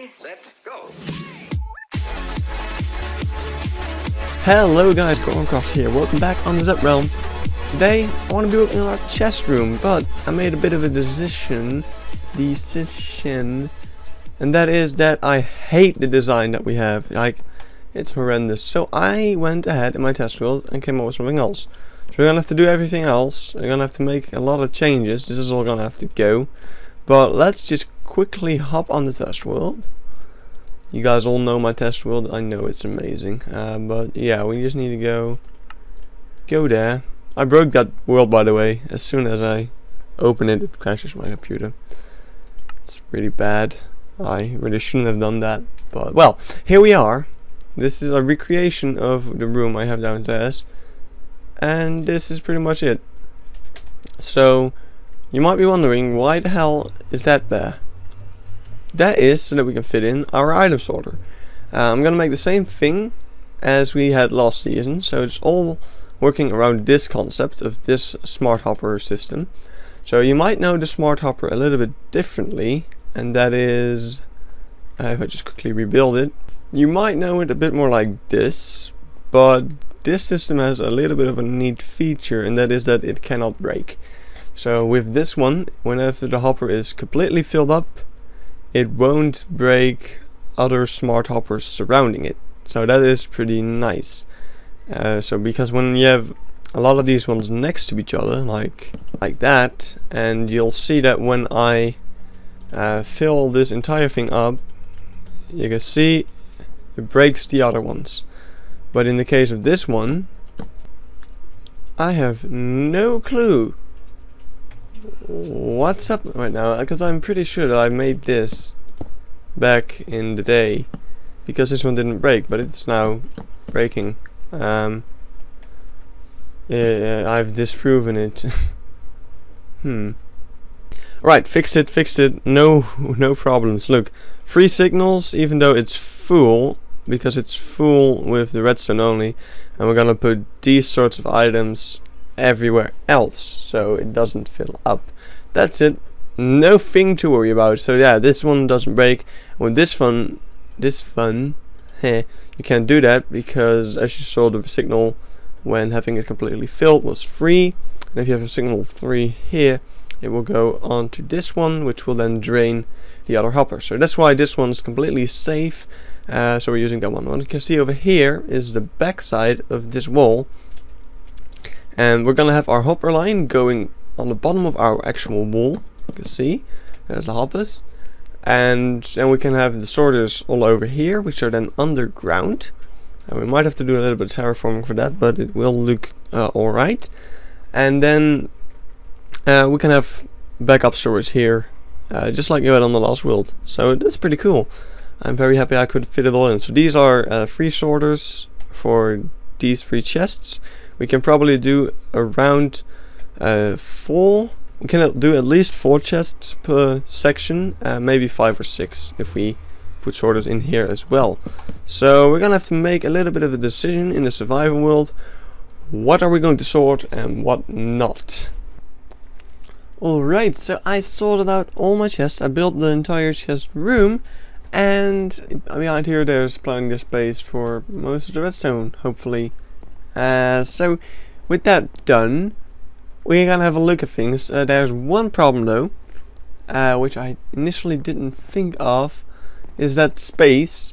Ready, set, go. Hello guys, Gorncroft here. Welcome back on the ZappedRealm. Today I want to be working on our chest room, but I made a bit of a decision, and that is that I hate the design that we have. Like, it's horrendous. So I went ahead in my test world and came up with something else. So we're gonna have to do everything else. We're gonna have to make a lot of changes. This is all gonna have to go. But let's just quickly hop on the test world. You guys all know my test world. I know it's amazing. But yeah, we just need to go there. I broke that world, by the way. As soon as I open it, it crashes my computer. It's really bad. I really shouldn't have done that. But well, here we are. This is a recreation of the room I have downstairs. And this is pretty much it. So you might be wondering, why the hell is that there? That is so that we can fit in our item sorter. I'm gonna make the same thing as we had last season, so it's all working around this concept of this smart hopper system. So you might know the smart hopper a little bit differently, and that is, if I just quickly rebuild it, you might know it a bit more like this, but this system has a little bit of a neat feature, and that is that it cannot break. So with this one, whenever the hopper is completely filled up, it won't break other smart hoppers surrounding it. So that is pretty nice. So because when you have a lot of these ones next to each other, like that, and you'll see that when I fill this entire thing up, you can see it breaks the other ones. But in the case of this one, I have no clue what's up right now, because I'm pretty sure that I made this back in the day, because this one didn't break, but it's now breaking. Yeah, I've disproven it. Right, fixed it. No problems. Look, 3 signals, even though it's full, because it's full with the redstone only, and we're gonna put these sorts of items everywhere else so it doesn't fill up. That's it. Nothing to worry about. So yeah, this one doesn't break. With this one, you can't do that, because as you saw, the signal when having it completely filled was 3, and if you have a signal 3 here, it will go on to this one, which will then drain the other hopper. So that's why this one's completely safe. So we're using that one. What you can see over here is the back side of this wall, and we're gonna have our hopper line going on the bottom of our actual wall. You can see there's the hoppers, and then we can have the sorters all over here, which are then underground. And we might have to do a little bit of terraforming for that, but it will look alright. And then we can have backup storage here, just like you had on the last world. So that's pretty cool. I'm very happy I could fit it all in. So these are 3 sorters for these 3 chests. We can probably do around 4. We can do at least 4 chests per section, maybe 5 or 6 if we put sorters in here as well. So we're gonna have to make a little bit of a decision in the survival world. What are we going to sort and what not? Alright, so I sorted out all my chests. I built the entire chest room, and behind here there's plenty of space for most of the redstone, hopefully. So with that done, we're gonna have a look at things. There's one problem though, which I initially didn't think of, is that space.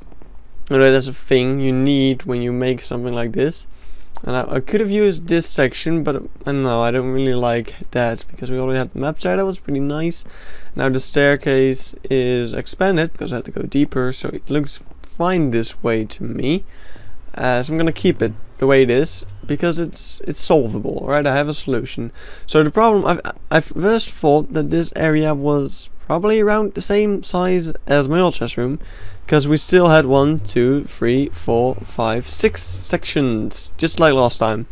That's a thing you need when you make something like this. And I could have used this section, but I don't know, I don't really like that, because we already had the map there. That was pretty nice. Now the staircase is expanded because I had to go deeper, so it looks fine this way to me. So I'm gonna keep it the way it is, because it's solvable, right? I have a solution. So the problem, I first thought that this area was probably around the same size as my old chest room, because we still had 1, 2, 3, 4, 5, 6 sections, just like last time.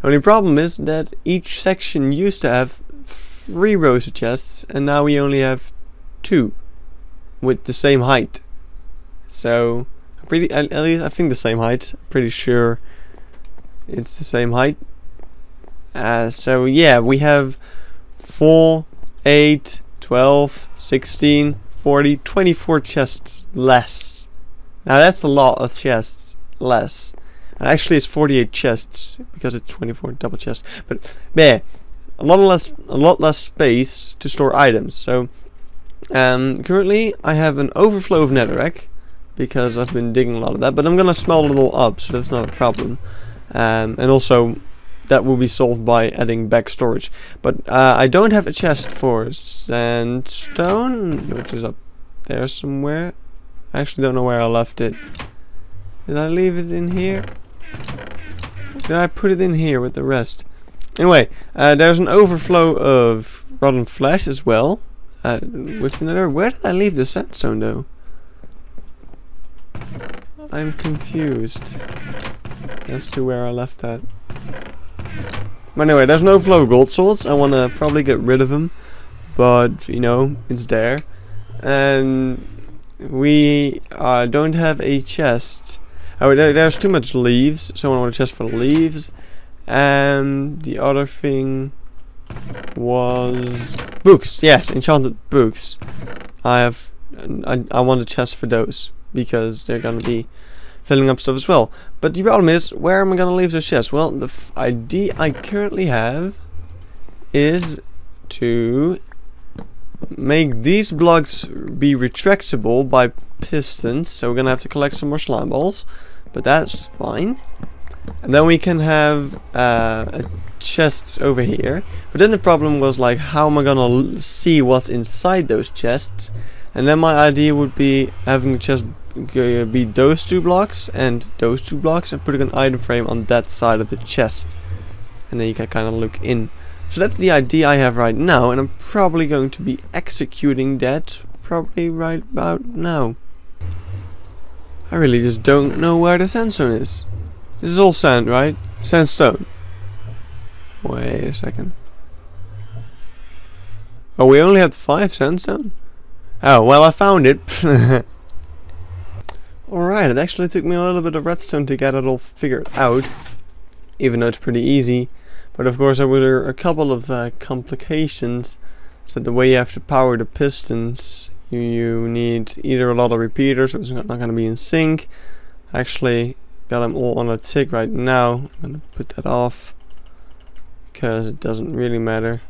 The only problem is that each section used to have 3 rows of chests, and now we only have 2 with the same height. So at least I think the same height. Pretty sure it's the same height. So yeah, we have 4, 8, 12, 16, 40, 24 chests less. Now that's a lot of chests less. And actually it's 48 chests because it's 24 double chests. But yeah, a lot less space to store items. So currently I have an overflow of netherrack because I've been digging a lot of that, but I'm gonna smelt it all up, so that's not a problem. And also that will be solved by adding back storage. But I don't have a chest for sandstone, which is up there somewhere. I actually don't know where I left it. Did I leave it in here? Did I put it in here with the rest? Anyway, there's an overflow of rotten flesh as well. With the nether. Where did I leave the sandstone though? I'm confused as to where I left that. But anyway, there's no flow of gold swords. I want to probably get rid of them, but you know, it's there. And we don't have a chest. Oh, there's too much leaves, so I want a chest for leaves. And the other thing was books. Yes, enchanted books. I want a chest for those because they're gonna be filling up stuff as well. But the problem is, where am I gonna leave those chests? Well, the idea I currently have is to make these blocks be retractable by pistons. So we're gonna have to collect some more slime balls, but that's fine. And then we can have chests over here. But then the problem was, like, how am I gonna see what's inside those chests? And then my idea would be having the chest be those two blocks and those two blocks, and putting an item frame on that side of the chest, and then you can kind of look in. So that's the idea I have right now, and I'm probably going to be executing that probably right about now. I really just don't know where the sandstone is. This is all sand, right? Sandstone. Wait a second. Oh, we only had 5 sandstone? Oh, well, I found it. Alright, it actually took me a little bit of redstone to get it all figured out, even though it's pretty easy. But of course there were a couple of complications. So the way you have to power the pistons, you need either a lot of repeaters, so it's not going to be in sync. Actually got them all on a tick right now. I'm going to put that off because it doesn't really matter.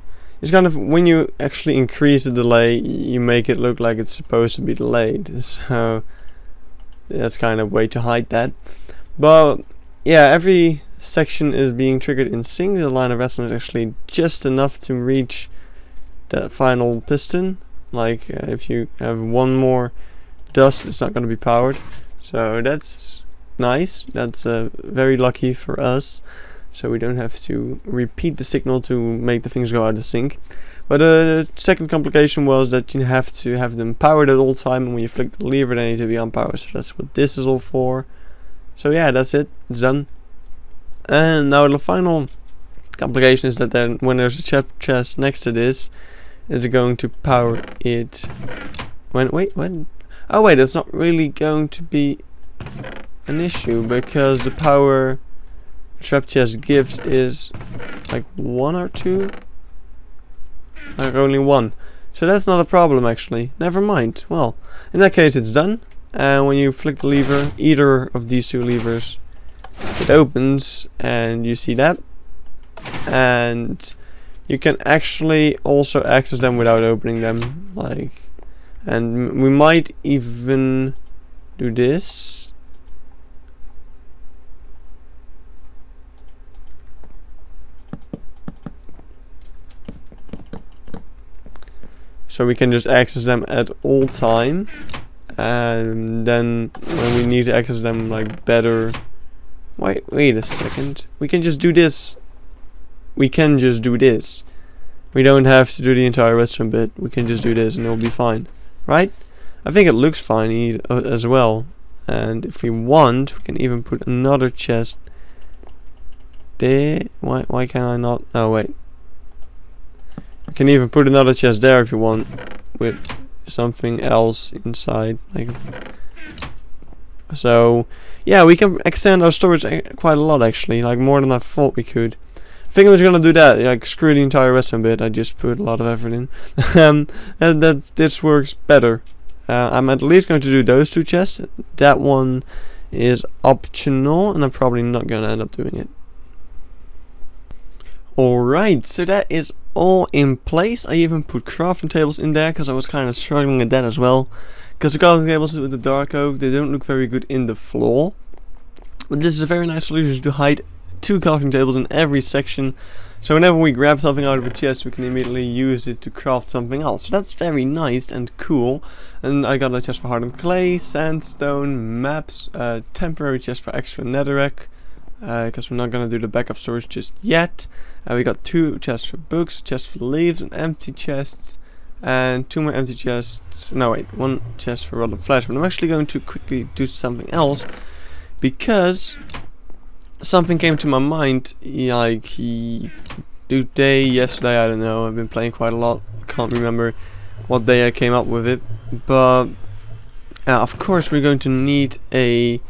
It's kind of, when you actually increase the delay, you make it look like it's supposed to be delayed. So that's kind of a way to hide that. But yeah, every section is being triggered in sync. The line of redstone is actually just enough to reach that final piston. Like if you have one more dust, it's not going to be powered. So that's nice. That's very lucky for us. So we don't have to repeat the signal to make the things go out of sync. But the second complication was that you have to have them powered at all time, and when you flick the lever they need to be on power. So that's what this is all for. So yeah, that's it. It's done. And now the final complication is that then when there's a chest next to this, it's going to power it. When? Oh wait, that's not really going to be an issue, because the power trap chest gives is like 1 or 2. Like only 1. So that's not a problem actually. Never mind. Well, in that case it's done. And when you flick the lever, either of these 2 levers, it opens and you see that. And you can actually also access them without opening them. Like, and we might even do this. So we can just access them at all time, and then when we need to access them like better, wait a second, we can just do this. We can just do this. We don't have to do the entire redstone bit. We can just do this and it'll be fine, right? I think it looks fine as well. And if we want, we can even put another chest there. Why can I not? Oh wait. You can even put another chest there if you want, with something else inside. Like, so yeah, we can extend our storage quite a lot actually, like more than I thought we could. I think I was gonna do that, like screw the entire redstone bit. I just put a lot of effort in, and that this works better. I'm at least going to do those 2 chests. That one is optional, and I'm probably not going to end up doing it. Alright, so that is all in place. I even put crafting tables in there because I was kind of struggling with that as well. Because the crafting tables with the dark oak, they don't look very good in the floor. But this is a very nice solution to hide 2 crafting tables in every section. So whenever we grab something out of a chest, we can immediately use it to craft something else. So that's very nice and cool. And I got a chest for hardened clay, sandstone, maps, temporary chest for extra netherrack. Because we're not going to do the backup storage just yet. We got 2 chests for books, chest for leaves, an empty chest, and 2 more empty chests. No wait, 1 chest for rotten flesh. But I'm actually going to quickly do something else, because something came to my mind, like yesterday, I don't know, I've been playing quite a lot, I can't remember what day I came up with it, but of course we're going to need a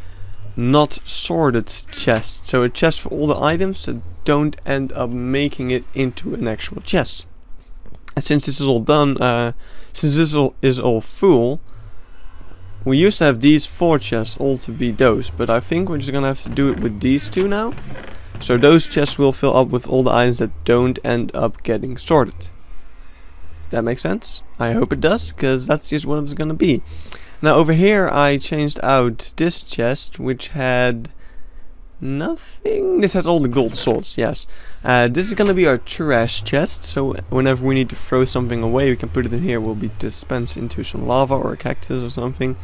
not sorted chest, so a chest for all the items that don't end up making it into an actual chest. And since this is all done, since this is all full, we used to have these 4 chests all to be those, but I think we're just gonna have to do it with these 2 now. So those chests will fill up with all the items that don't end up getting sorted. That makes sense? I hope it does, because that's just what it's gonna be. Now over here I changed out this chest, which had nothing. This had all the gold swords, yes. This is gonna be our trash chest, so whenever we need to throw something away, we can put it in here. We'll be dispensed into some lava or a cactus or something.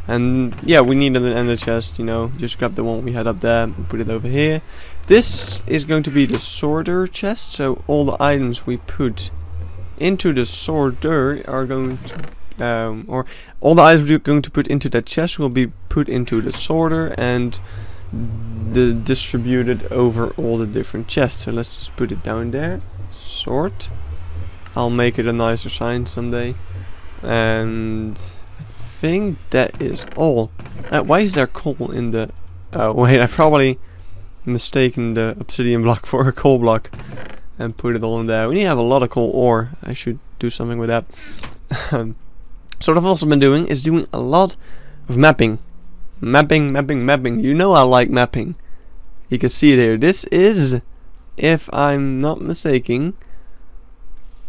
And yeah, we need an ender chest, you know, just grab the one we had up there and put it over here. This is going to be the sorter chest, so all the items we put into the sorter are going to or all the items we're going to put into that chest will be put into the sorter and distributed over all the different chests. So let's just put it down there. Sort. I'll make it a nicer sign someday. And I think that is all. Why is there coal in the... Oh wait, I probably mistaken the obsidian block for a coal block and put it all in there. We need to have a lot of coal ore. I should do something with that. So what I've also been doing is doing a lot of mapping. Mapping. You know I like mapping. You can see it here. This is, if I'm not mistaken,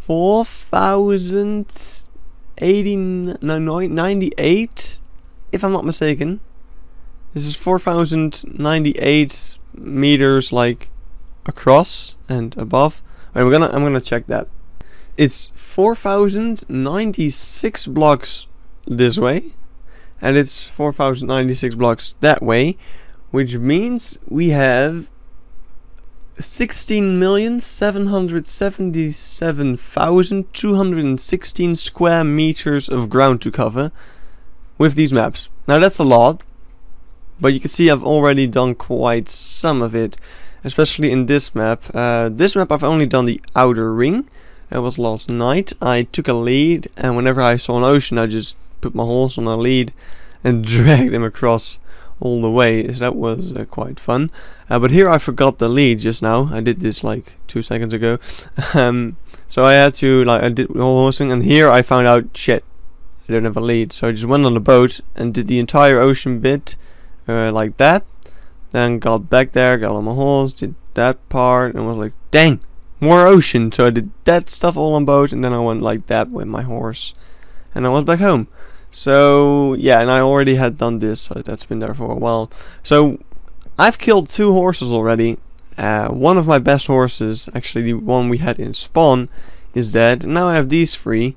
4,098. If I'm not mistaken, this is 4,098 meters, like across and above. Right, I'm gonna check that. It's 4,096 blocks this way, and it's 4,096 blocks that way, which means we have 16,777,216 square meters of ground to cover with these maps. Now that's a lot, but you can see I've already done quite some of it, especially in this map. This map I've only done the outer ring. That was last night. I took a lead, and whenever I saw an ocean, I just put my horse on a lead and dragged him across all the way. So that was quite fun. But here I forgot the lead just now. I did this like 2 seconds ago. So I had to, I did the whole horsing, and here I found out, shit, I don't have a lead. So I just went on the boat and did the entire ocean bit like that. Then got back there, got on my horse, did that part, and was like, dang, more ocean. So I did that stuff all on boat, and then I went like that with my horse, and I was back home. So yeah, and I already had done this, so that's been there for a while. So I've killed 2 horses already. One of my best horses, actually the one we had in spawn, is dead. Now I have these 3.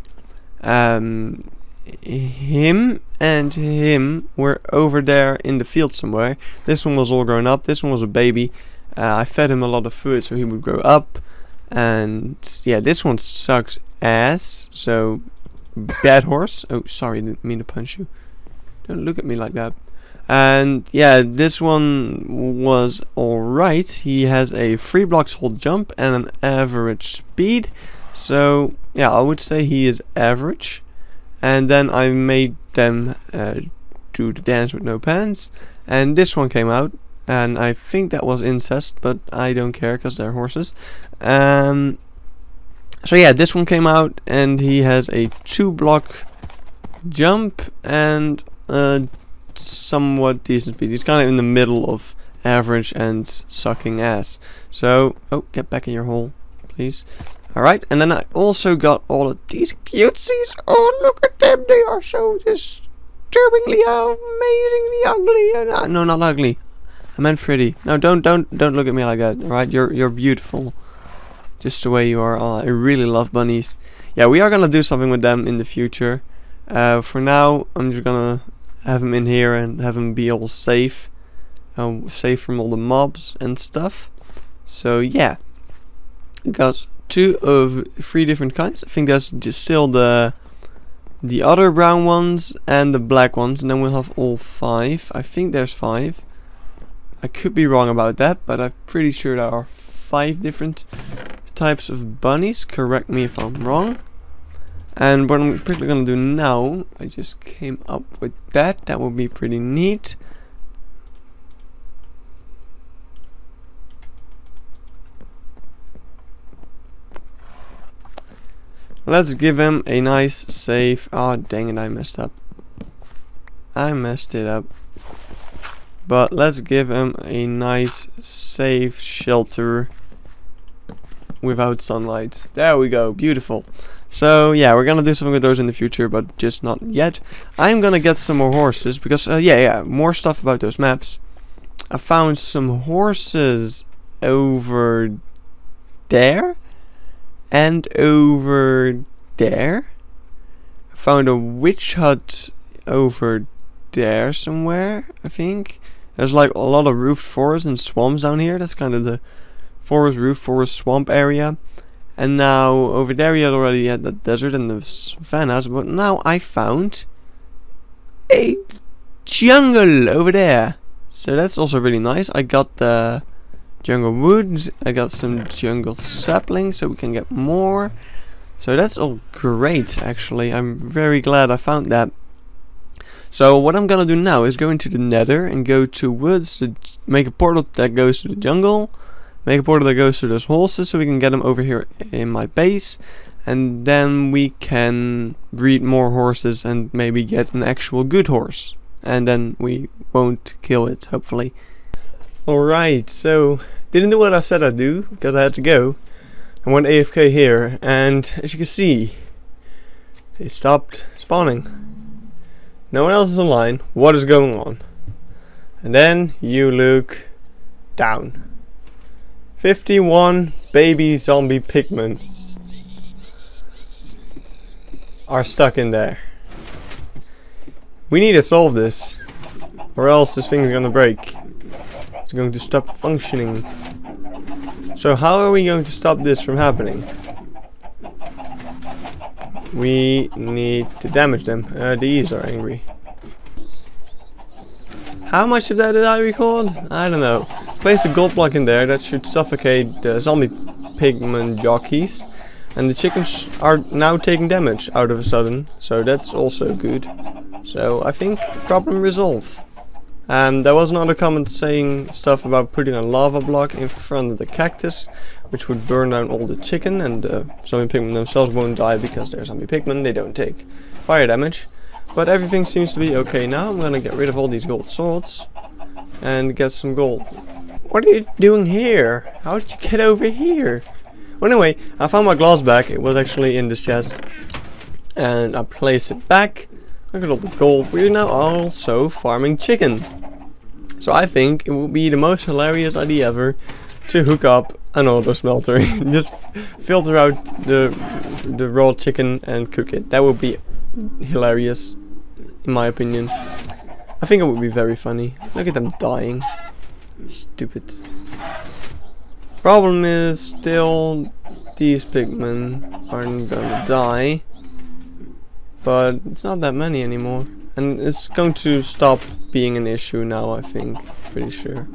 Him and him were over there in the field somewhere. This one was all grown up. This one was a baby. I fed him a lot of food so he would grow up. And yeah, this one sucks ass. So bad horse. Oh, sorry, didn't mean to punch you. Don't look at me like that. And yeah, this one was alright. He has a 3 blocks hold jump and an average speed. So yeah, I would say he is average. And then I made them do the dance with no pants. And this one came out. And I think that was incest, but I don't care because they're horses. So yeah, this one came out, and he has a 2 block jump and somewhat decent speed. He's kind of in the middle of average and sucking ass. So, oh, get back in your hole, please. Alright, and then I also got all of these cutesies. Oh, look at them. They are so disturbingly, amazingly ugly. No, not ugly. I meant pretty. No, don't look at me like that. Alright, you're beautiful. Just the way you are. Oh, I really love bunnies. Yeah, we are gonna do something with them in the future. For now, I'm just gonna have them in here and have them be all safe. Safe from all the mobs and stuff. So yeah, we got 2 of 3 different kinds. I think that's just still the other brown ones and the black ones, and then we'll have all 5. I think there's 5. I could be wrong about that, but I'm pretty sure there are 5 different types of bunnies. Correct me if I'm wrong. And what I'm quickly gonna do now, I just came up with that. That would be pretty neat. Let's give him a nice safe. Oh dang it, I messed up. I messed it up. But let's give him a nice safe shelter without sunlight. There we go, beautiful. So yeah, we're gonna do something with those in the future, but just not yet. I'm gonna get some more horses because yeah, more stuff about those maps. I found some horses over there and over there. I found a witch hut over there somewhere, I think. There's like a lot of roofed forests and swamps down here. That's kind of the forest roof, forest swamp area. And now over there you already had the desert and the savannas, but now I found a jungle over there. So that's also really nice. I got the jungle woods, I got some jungle saplings so we can get more. So that's all great actually. I'm very glad I found that. So what I'm gonna do now is go into the nether and go to woods to make a portal that goes to the jungle. Make a portal that goes to those horses so we can get them over here in my base. And then we can breed more horses and maybe get an actual good horse. And then we won't kill it, hopefully. Alright, so didn't do what I said I'd do because I had to go. I went AFK here and as you can see, it stopped spawning. No one else is online. What is going on? And then you look down. 51 baby zombie pigmen are stuck in there. We need to solve this, or else this thing is gonna break. It's going to stop functioning. So how are we going to stop this from happening? We need to damage them. These are angry. How much of that did I record? I don't know. Place a gold block in there. That should suffocate the zombie pigman jockeys. And the chickens are now taking damage out of a sudden. So that's also good. So I think problem resolved. There was another comment saying stuff about putting a lava block in front of the cactus, which would burn down all the chicken, and the zombie pigmen themselves won't die because they're zombie pigmen, they don't take fire damage. But everything seems to be okay now. I'm gonna get rid of all these gold swords and get some gold. What are you doing here? How did you get over here? Well, anyway, I found my glass back. It was actually in this chest. And I placed it back. Look at all the gold. We're now also farming chicken. So I think it would be the most hilarious idea ever to hook up an auto smelter. Just filter out the raw chicken and cook it. That would be hilarious, in my opinion. I think it would be very funny. Look at them dying. Stupid. Problem is still these pigmen aren't gonna die. But it's not that many anymore. And it's going to stop being an issue now, I think. Pretty sure.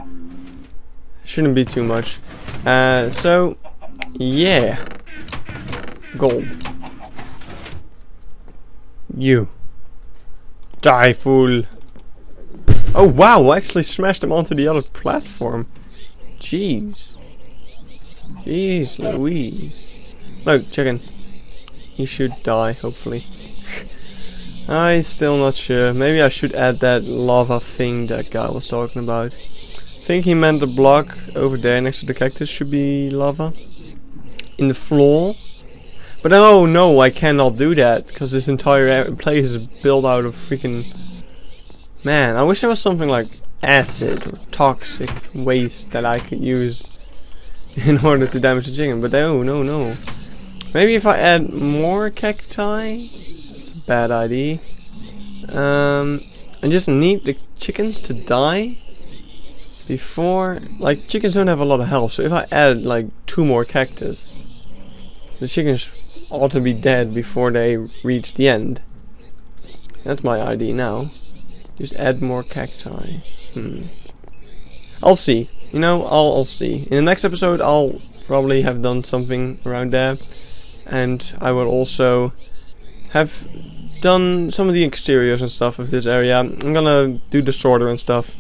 Shouldn't be too much. So, yeah. Gold. You. Die, fool. Oh, wow. I actually smashed him onto the other platform. Jeez. Jeez Louise. Look, chicken. He should die, hopefully. I'm still not sure. Maybe I should add that lava thing that guy was talking about. I think he meant the block over there next to the cactus should be lava. In the floor. But oh no, I cannot do that because this entire place is built out of freaking... Man, I wish there was something like acid or toxic waste that I could use in order to damage the chicken. But oh no. Maybe if I add more cacti? It's a bad idea. I just need the chickens to die before... Like, chickens don't have a lot of health, so if I add like 2 more cactus, the chickens ought to be dead before they reach the end. That's my idea now. Just add more cacti. I'll see. You know, I'll see. In the next episode, I'll probably have done something around there. And I will also have done some of the exteriors and stuff of this area. I'm gonna do the sorter and stuff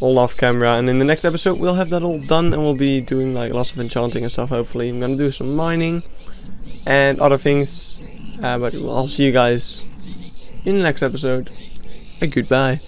all off camera. And in the next episode, we'll have that all done. And we'll be doing like lots of enchanting and stuff, hopefully. I'm gonna do some mining and other things. But I'll see you guys in the next episode. And goodbye.